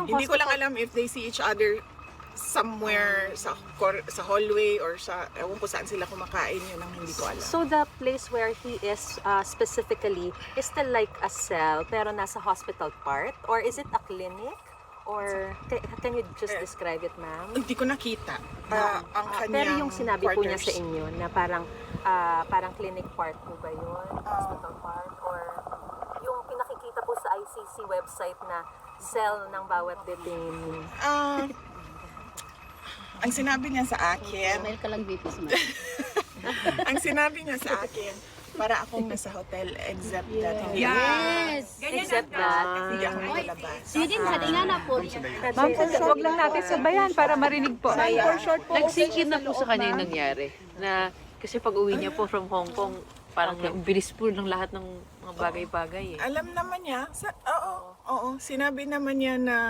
yung Hindi ko lang hospital- alam if they see each other somewhere sa hallway or sa ewan ko saan sila kumakain, yun ang hindi ko alam. So the place where he is specifically is still like a cell pero nasa hospital part, or is it a clinic? Or can you just describe it, ma'am? Hindi ko nakita ang kanyang Pero yung sinabi po niya quarters. sa inyo na parang clinic part po ba yun? Hospital part? Or yung pinakikita po sa ICC website na cell ng bawat detainee? Ang sinabi niya sa akin, Smile ka lang, VP, smile. ang sinabi niya sa akin, para akong nasa hotel except that hindi Yes! Except that, hindi ako nakalabas. Yun nga na po. Ma'am, huwag lang natin sabayan para marinig po. Nag-sink in na po sa kanya yung nangyari. Na, kasi pag uwi niya po from Hong Kong, parang bilis po ng lahat ng mga bagay-bagay eh. Alam naman niya, oo, sinabi naman niya na